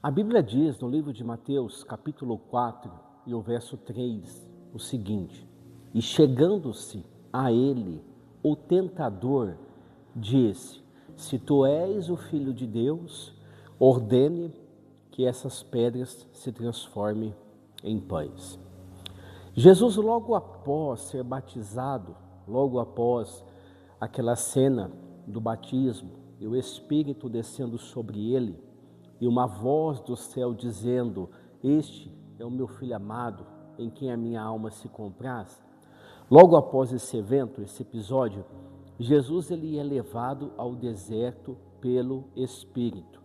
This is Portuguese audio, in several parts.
A Bíblia diz no livro de Mateus, capítulo 4, e o verso 3, o seguinte: E chegando-se a ele, o tentador disse: Se tu és o Filho de Deus, ordene que essas pedras se transformem em pães. Jesus, logo após ser batizado, logo após aquela cena do batismo, e o Espírito descendo sobre ele, e uma voz do céu dizendo: Este é o meu Filho amado, em quem a minha alma se compraz. Logo após esse evento, esse episódio, Jesus ele é levado ao deserto pelo Espírito.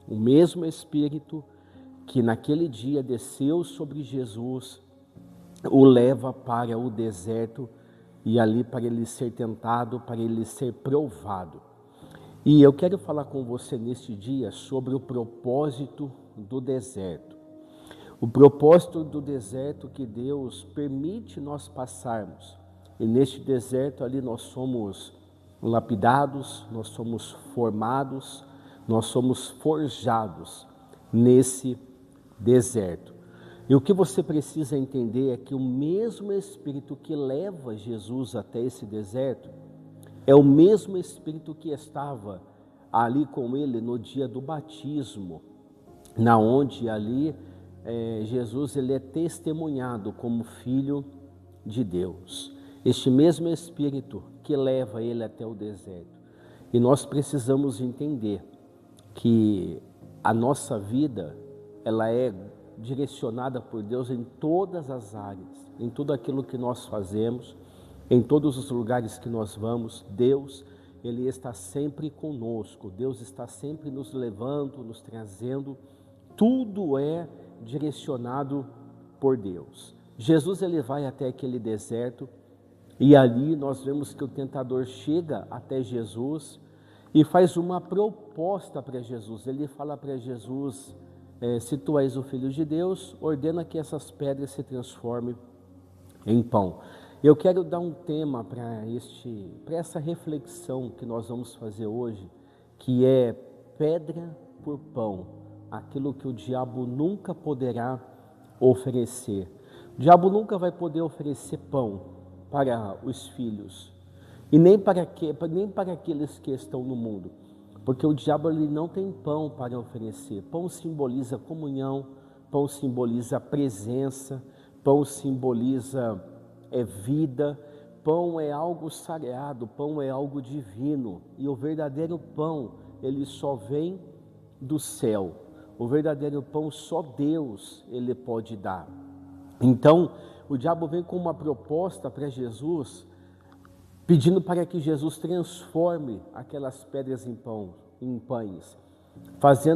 O mesmo Espírito que naquele dia desceu sobre Jesus, o leva para o deserto e ali para ele ser tentado, para ele ser provado. E eu quero falar com você neste dia sobre o propósito do deserto. O propósito do deserto que Deus permite nós passarmos. E neste deserto ali nós somos lapidados, nós somos formados, nós somos forjados nesse deserto. E o que você precisa entender é que o mesmo Espírito que leva Jesus até esse deserto é o mesmo Espírito que estava ali com ele no dia do batismo, na onde ali Jesus ele é testemunhado como Filho de Deus. Este mesmo Espírito que leva ele até o deserto. E nós precisamos entender que a nossa vida ela é direcionada por Deus em todas as áreas, em tudo aquilo que nós fazemos, em todos os lugares que nós vamos. Deus, ele está sempre conosco, Deus está sempre nos levando, nos trazendo, tudo é direcionado por Deus. Jesus, ele vai até aquele deserto e ali nós vemos que o tentador chega até Jesus e faz uma proposta para Jesus. Ele fala para Jesus: se tu és o Filho de Deus, ordena que essas pedras se transformem em pão. Eu quero dar um tema para essa reflexão que nós vamos fazer hoje, que é pedra por pão, aquilo que o diabo nunca poderá oferecer. O diabo nunca vai poder oferecer pão para os filhos, e nem para aqueles que estão no mundo, porque o diabo ele não tem pão para oferecer. Pão simboliza comunhão, pão simboliza presença, pão simboliza vida, pão é algo sagrado, pão é algo divino, e o verdadeiro pão, ele só vem do céu. O verdadeiro pão só Deus ele pode dar. Então, o diabo vem com uma proposta para Jesus, pedindo para que Jesus transforme aquelas pedras em pães,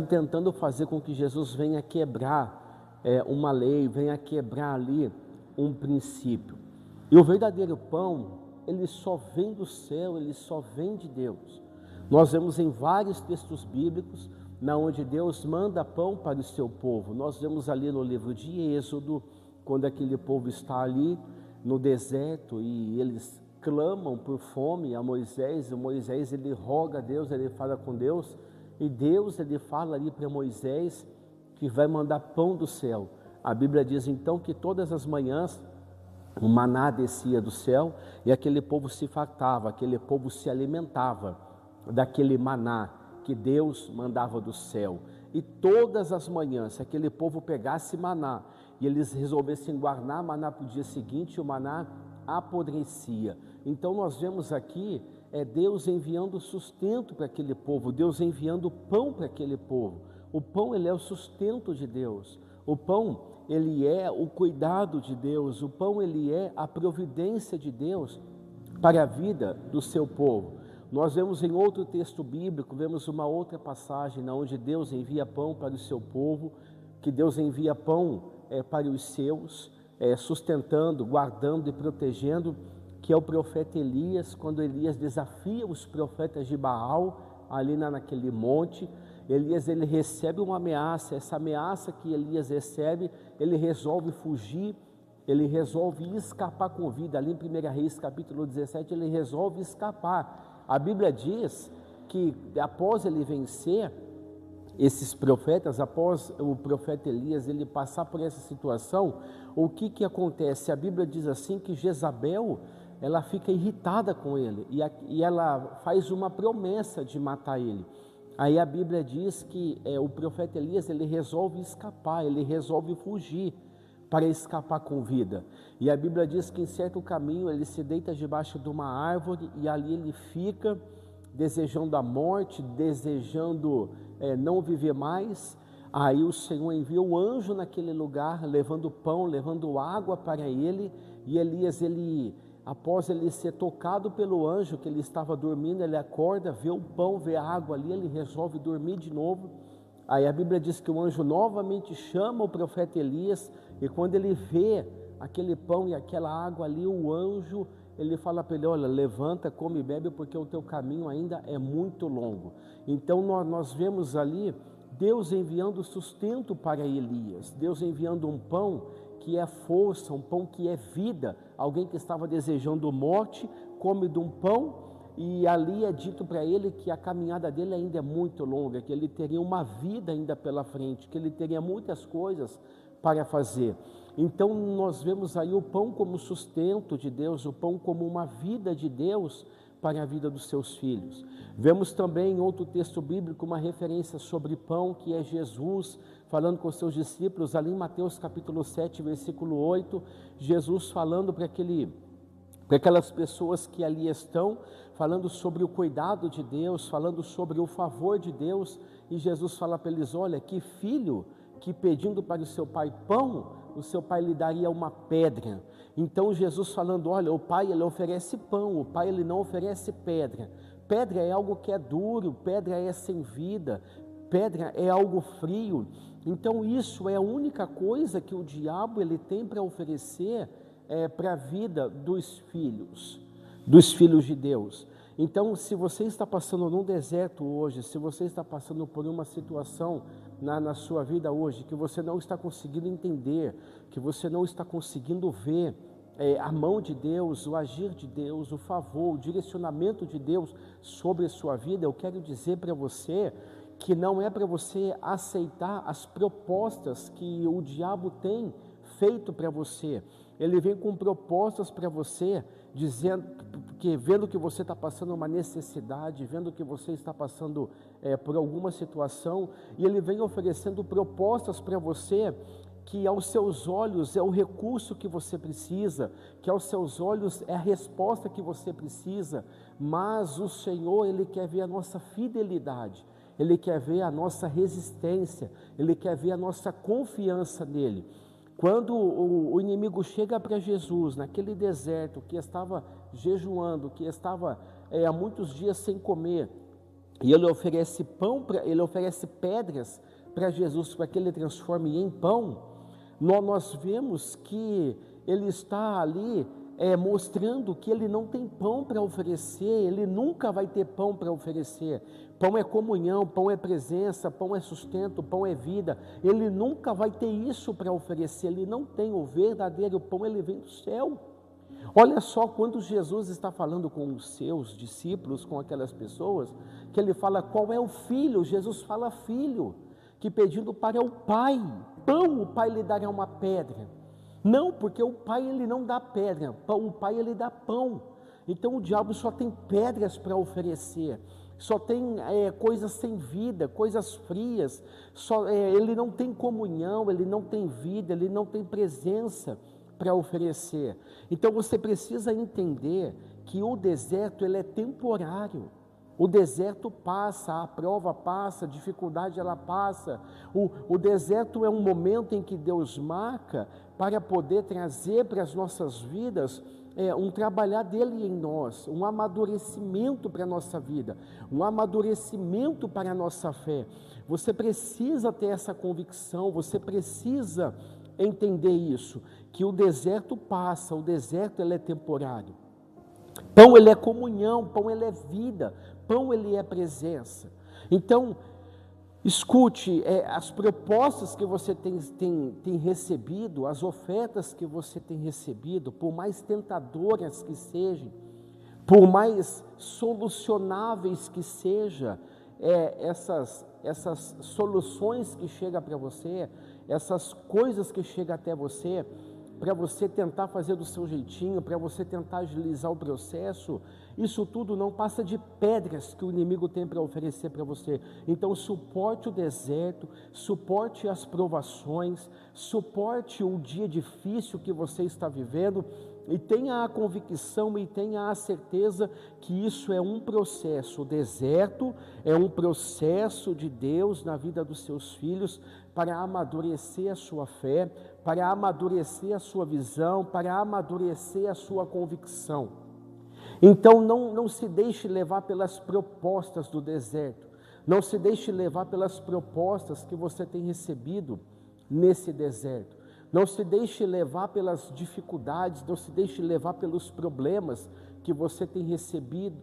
tentando fazer com que Jesus venha quebrar uma lei, venha quebrar ali um princípio. E o verdadeiro pão, ele só vem do céu, ele só vem de Deus. Nós vemos em vários textos bíblicos, onde Deus manda pão para o seu povo. Nós vemos ali no livro de Êxodo, quando aquele povo está ali no deserto e eles clamam por fome a Moisés, e Moisés ele roga a Deus, ele fala com Deus, e Deus ele fala ali para Moisés que vai mandar pão do céu. A Bíblia diz então que todas as manhãs o maná descia do céu e aquele povo se fartava, aquele povo se alimentava daquele maná que Deus mandava do céu. E todas as manhãs, se aquele povo pegasse maná e eles resolvessem guardar maná para o dia seguinte, o maná apodrecia. Então nós vemos aqui Deus enviando sustento para aquele povo, Deus enviando pão para aquele povo. O pão ele é o sustento de Deus, o pão ele é o cuidado de Deus, o pão ele é a providência de Deus para a vida do seu povo. Nós vemos em outro texto bíblico, vemos uma outra passagem onde Deus envia pão para o seu povo, que Deus envia pão para os seus, sustentando, guardando e protegendo, que é o profeta Elias, quando Elias desafia os profetas de Baal, ali naquele monte. Elias ele recebe uma ameaça, essa ameaça que Elias recebe, ele resolve fugir, ele resolve escapar com vida. Ali em 1 Reis capítulo 17, ele resolve escapar. A Bíblia diz que após ele vencer, esses profetas, após o profeta Elias ele passar por essa situação, o que acontece? A Bíblia diz assim que Jezabel, ela fica irritada com ele e ela faz uma promessa de matar ele. Aí a Bíblia diz que o profeta Elias ele resolve escapar, ele resolve fugir para escapar com vida. E a Bíblia diz que em certo caminho ele se deita debaixo de uma árvore e ali ele fica desejando a morte, desejando não viver mais. Aí o Senhor envia o anjo naquele lugar, levando pão, levando água para ele, e Elias, após ele ser tocado pelo anjo, que ele estava dormindo, ele acorda, vê o pão, vê a água ali, ele resolve dormir de novo. Aí a Bíblia diz que o anjo novamente chama o profeta Elias, e quando ele vê aquele pão e aquela água ali, o anjo, ele fala para ele, olha, levanta, come e bebe, porque o teu caminho ainda é muito longo. Então nós vemos ali Deus enviando sustento para Elias, Deus enviando um pão que é força, um pão que é vida. Alguém que estava desejando morte, come de um pão, e ali é dito para ele que a caminhada dele ainda é muito longa, que ele teria uma vida ainda pela frente, que ele teria muitas coisas para fazer. Então nós vemos aí o pão como sustento de Deus, o pão como uma vida de Deus para a vida dos seus filhos. Vemos também em outro texto bíblico uma referência sobre pão, que é Jesus falando com os seus discípulos, ali em Mateus capítulo 7, versículo 8, Jesus falando para aquelas pessoas que ali estão, falando sobre o cuidado de Deus, falando sobre o favor de Deus, e Jesus fala para eles, olha, que filho que pedindo para o seu pai pão, o seu pai lhe daria uma pedra. Então Jesus falando, olha, o pai ele oferece pão, o pai ele não oferece pedra. Pedra é algo que é duro, pedra é sem vida, pedra é algo frio. Então isso é a única coisa que o diabo ele tem para oferecer para a vida dos filhos de Deus. Então, se você está passando num deserto hoje, se você está passando por uma situação na sua vida hoje, que você não está conseguindo entender, que você não está conseguindo ver a mão de Deus, o agir de Deus, o favor, o direcionamento de Deus sobre a sua vida, eu quero dizer para você que não é para você aceitar as propostas que o diabo tem feito para você. Ele vem com propostas para você, dizendo que vendo que você está passando uma necessidade, vendo que você está passando por alguma situação, e ele vem oferecendo propostas para você que aos seus olhos é o recurso que você precisa, que aos seus olhos é a resposta que você precisa, mas o Senhor, Ele quer ver a nossa fidelidade, Ele quer ver a nossa resistência, Ele quer ver a nossa confiança nele. Quando o inimigo chega para Jesus, naquele deserto, que estava jejuando, que estava há muitos dias sem comer, e ele oferece ele oferece pedras para Jesus, para que ele transforme em pão, nós vemos que ele está ali mostrando que ele não tem pão para oferecer, ele nunca vai ter pão para oferecer. Pão é comunhão, pão é presença, pão é sustento, pão é vida. Ele nunca vai ter isso para oferecer, ele não tem o verdadeiro pão, ele vem do céu. Olha só quando Jesus está falando com os seus discípulos, com aquelas pessoas, que ele fala qual é o filho, Jesus fala filho, que pedindo para o pai, pão, o pai lhe dará uma pedra. Não, porque o pai ele não dá pedra, o pai ele dá pão. Então o diabo só tem pedras para oferecer, só tem coisas sem vida, coisas frias, ele não tem comunhão, ele não tem vida, ele não tem presença para oferecer. Então você precisa entender que o deserto ele é temporário. O deserto passa, a prova passa, a dificuldade ela passa. O deserto é um momento em que Deus marca para poder trazer para as nossas vidas um trabalhar dele em nós, um amadurecimento para a nossa vida, um amadurecimento para a nossa fé. Você precisa ter essa convicção, você precisa entender isso, que o deserto passa, o deserto ele é temporário. Pão ele é comunhão, pão ele é vida, pão ele é presença. Então, escute, as propostas que você tem recebido, as ofertas que você tem recebido, por mais tentadoras que sejam, por mais solucionáveis que sejam essas soluções que chegam para você, essas coisas que chegam até você, para você tentar fazer do seu jeitinho, para você tentar agilizar o processo, isso tudo não passa de pedras que o inimigo tem para oferecer para você. Então suporte o deserto, suporte as provações, suporte o dia difícil que você está vivendo, e tenha a convicção e tenha a certeza que isso é um processo. O deserto é um processo de Deus na vida dos seus filhos para amadurecer a sua fé, para amadurecer a sua visão, para amadurecer a sua convicção. Então não se deixe levar pelas propostas do deserto, não se deixe levar pelas propostas que você tem recebido nesse deserto. Não se deixe levar pelas dificuldades, não se deixe levar pelos problemas que você tem recebido,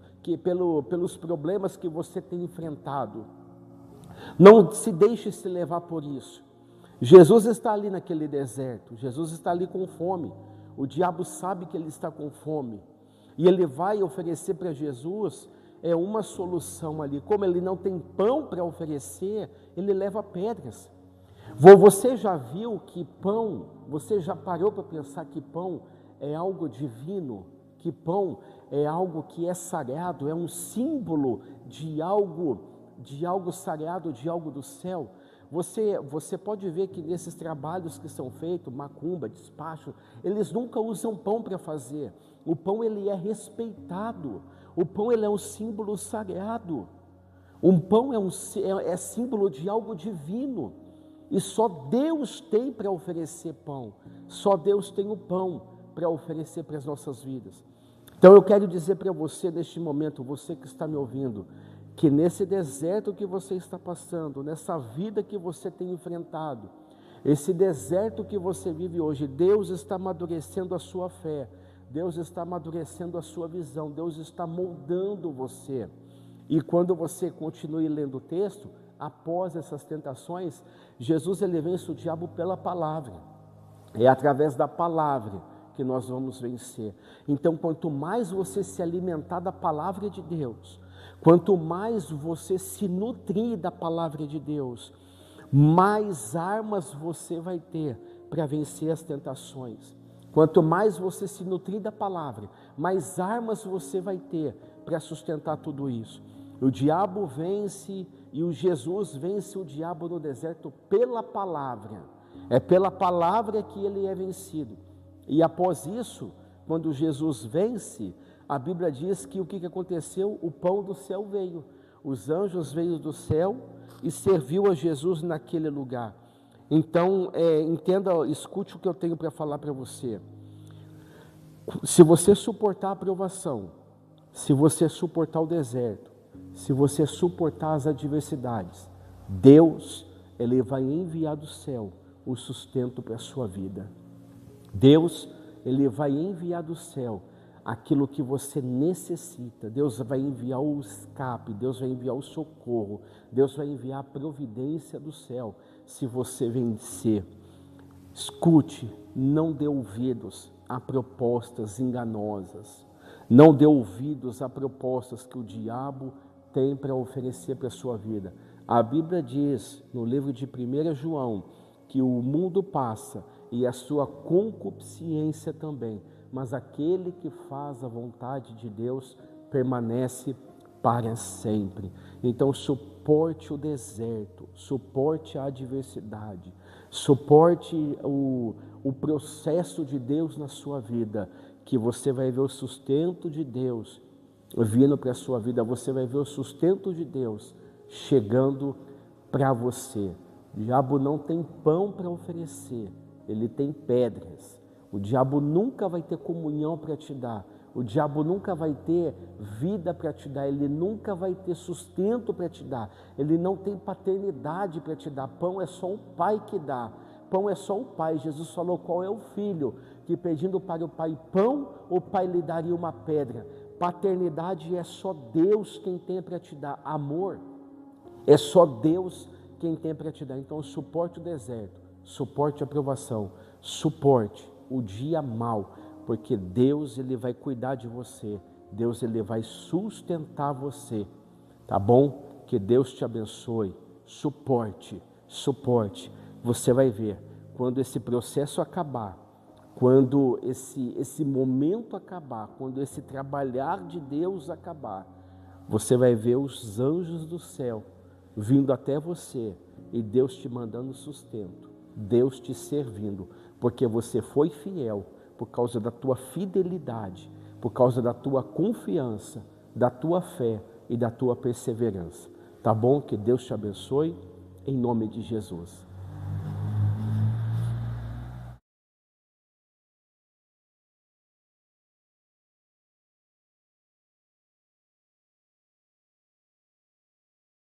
pelos problemas que você tem enfrentado. Não se deixe se levar por isso. Jesus está ali naquele deserto, Jesus está ali com fome. O diabo sabe que ele está com fome e ele vai oferecer para Jesus uma solução ali. Como ele não tem pão para oferecer, ele leva pedras. Você já viu que pão, você já parou para pensar que pão é algo divino, que pão é algo que é sagrado, é um símbolo de algo sagrado, de algo do céu? Você pode ver que nesses trabalhos que são feitos, macumba, despacho, eles nunca usam pão para fazer. O pão ele é respeitado, o pão ele é um símbolo sagrado, o pão é símbolo de algo divino. E só Deus tem para oferecer pão, só Deus tem o pão para oferecer para as nossas vidas. Então eu quero dizer para você neste momento, você que está me ouvindo, que nesse deserto que você está passando, nessa vida que você tem enfrentado, esse deserto que você vive hoje, Deus está amadurecendo a sua fé, Deus está amadurecendo a sua visão, Deus está moldando você. E quando você continue lendo o texto, após essas tentações, Jesus ele vence o diabo pela palavra. É através da palavra que nós vamos vencer. Então, quanto mais você se alimentar da palavra de Deus, quanto mais você se nutrir da palavra de Deus, mais armas você vai ter para vencer as tentações. Quanto mais você se nutrir da palavra, mais armas você vai ter para sustentar tudo isso. O diabo vence e o Jesus vence o diabo no deserto pela palavra. É pela palavra que ele é vencido. E após isso, quando Jesus vence, a Bíblia diz que o que aconteceu? O pão do céu veio. Os anjos veio do céu e serviu a Jesus naquele lugar. Então, entenda, escute o que eu tenho para falar para você. Se você suportar a provação, se você suportar o deserto, se você suportar as adversidades, Deus, ele vai enviar do céu o sustento para a sua vida. Deus, ele vai enviar do céu aquilo que você necessita. Deus vai enviar o escape, Deus vai enviar o socorro, Deus vai enviar a providência do céu, se você vencer. Escute, não dê ouvidos a propostas enganosas, não dê ouvidos a propostas que o diabo tem para oferecer para a sua vida. A Bíblia diz, no livro de 1 João, que o mundo passa e a sua concupiscência também, mas aquele que faz a vontade de Deus permanece para sempre. Então suporte o deserto, suporte a adversidade, suporte o processo de Deus na sua vida, que você vai ver o sustento de Deus vindo para a sua vida, você vai ver o sustento de Deus chegando para você. O diabo não tem pão para oferecer, ele tem pedras. O diabo nunca vai ter comunhão para te dar, o diabo nunca vai ter vida para te dar, ele nunca vai ter sustento para te dar, ele não tem paternidade para te dar. Pão é só o Pai que dá, pão é só o Pai. Jesus falou: qual é o filho que pedindo para o pai pão, o pai lhe daria uma pedra? Paternidade é só Deus quem tem para te dar. Amor é só Deus quem tem para te dar. Então suporte o deserto, suporte a provação, suporte o dia mau, porque Deus ele vai cuidar de você, Deus ele vai sustentar você, tá bom? Que Deus te abençoe, suporte, suporte. Você vai ver, quando esse processo acabar, quando esse momento acabar, quando esse trabalhar de Deus acabar, você vai ver os anjos do céu vindo até você e Deus te mandando sustento, Deus te servindo, porque você foi fiel, por causa da tua fidelidade, por causa da tua confiança, da tua fé e da tua perseverança. Tá bom? Que Deus te abençoe, em nome de Jesus.